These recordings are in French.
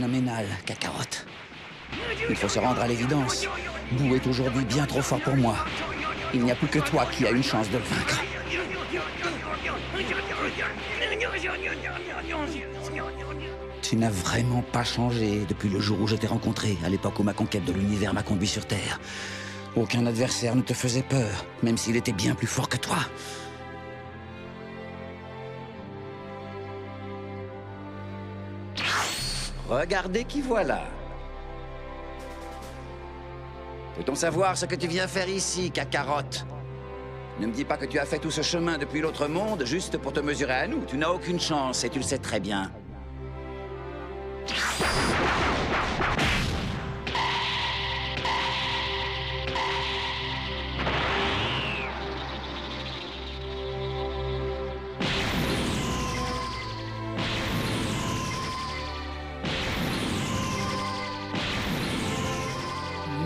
Phénoménal, Kakarot. Il faut se rendre à l'évidence. Boo est aujourd'hui bien trop fort pour moi. Il n'y a plus que toi qui as une chance de le vaincre. Tu n'as vraiment pas changé depuis le jour où je t'ai rencontré, à l'époque où ma conquête de l'univers m'a conduit sur Terre. Aucun adversaire ne te faisait peur, même s'il était bien plus fort que toi. Regardez qui voilà. Peut-on savoir ce que tu viens faire ici, Kakarot? Ne me dis pas que tu as fait tout ce chemin depuis l'autre monde juste pour te mesurer à nous. Tu n'as aucune chance et tu le sais très bien.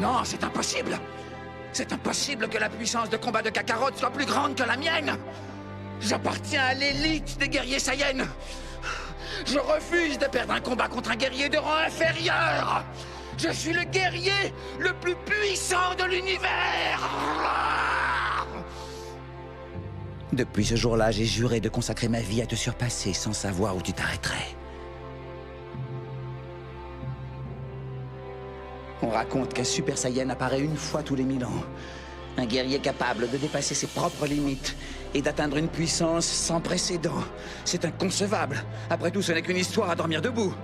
Non, c'est impossible! C'est impossible que la puissance de combat de Kakarot soit plus grande que la mienne! J'appartiens à l'élite des guerriers Saiyans! Je refuse de perdre un combat contre un guerrier de rang inférieur! Je suis le guerrier le plus puissant de l'univers! Depuis ce jour-là, j'ai juré de consacrer ma vie à te surpasser sans savoir où tu t'arrêterais. On raconte qu'un Super Saiyan apparaît une fois tous les 1000 ans. Un guerrier capable de dépasser ses propres limites et d'atteindre une puissance sans précédent. C'est inconcevable. Après tout, ce n'est qu'une histoire à dormir debout.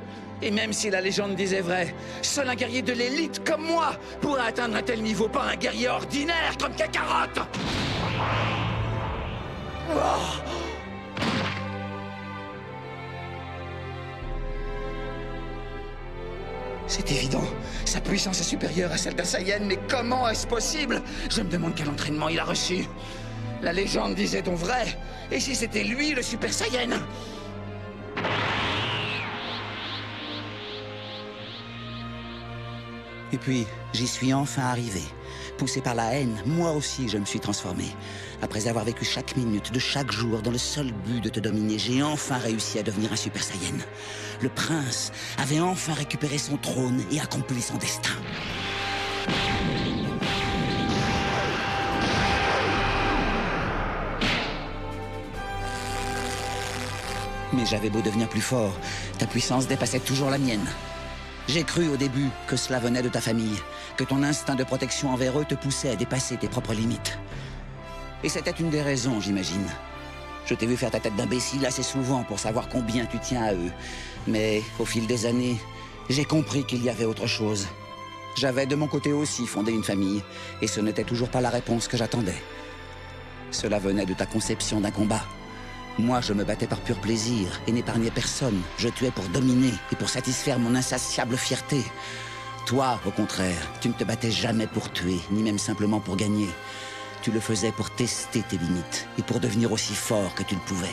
Et même si la légende disait vrai, seul un guerrier de l'élite comme moi pourrait atteindre un tel niveau, pas un guerrier ordinaire comme Kakarot. Oh! C'est évident. Sa puissance est supérieure à celle d'un Saiyan, mais comment est-ce possible? Je me demande quel entraînement il a reçu. La légende disait donc vrai. Et si c'était lui, le Super Saiyan? Et puis, j'y suis enfin arrivé. Poussé par la haine, moi aussi je me suis transformé. Après avoir vécu chaque minute de chaque jour dans le seul but de te dominer, j'ai enfin réussi à devenir un Super Saiyan. Le prince avait enfin récupéré son trône et accompli son destin. Mais j'avais beau devenir plus fort, ta puissance dépassait toujours la mienne. J'ai cru au début que cela venait de ta famille, que ton instinct de protection envers eux te poussait à dépasser tes propres limites. Et c'était une des raisons, j'imagine. Je t'ai vu faire ta tête d'imbécile assez souvent pour savoir combien tu tiens à eux. Mais au fil des années, j'ai compris qu'il y avait autre chose. J'avais de mon côté aussi fondé une famille, et ce n'était toujours pas la réponse que j'attendais. Cela venait de ta conception d'un combat. Moi, je me battais par pur plaisir et n'épargnais personne. Je tuais pour dominer et pour satisfaire mon insatiable fierté. Toi, au contraire, tu ne te battais jamais pour tuer, ni même simplement pour gagner. Tu le faisais pour tester tes limites et pour devenir aussi fort que tu le pouvais.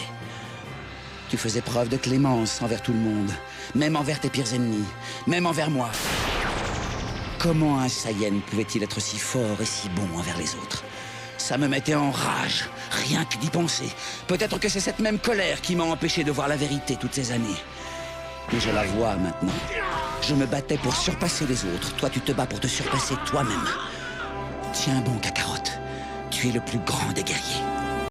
Tu faisais preuve de clémence envers tout le monde, même envers tes pires ennemis, même envers moi. Comment un Saiyan pouvait-il être si fort et si bon envers les autres? Ça me mettait en rage, rien que d'y penser. Peut-être que c'est cette même colère qui m'a empêché de voir la vérité toutes ces années. Mais je la vois maintenant. Je me battais pour surpasser les autres. Toi, tu te bats pour te surpasser toi-même. Tiens bon, Kakarot. Tu es le plus grand des guerriers.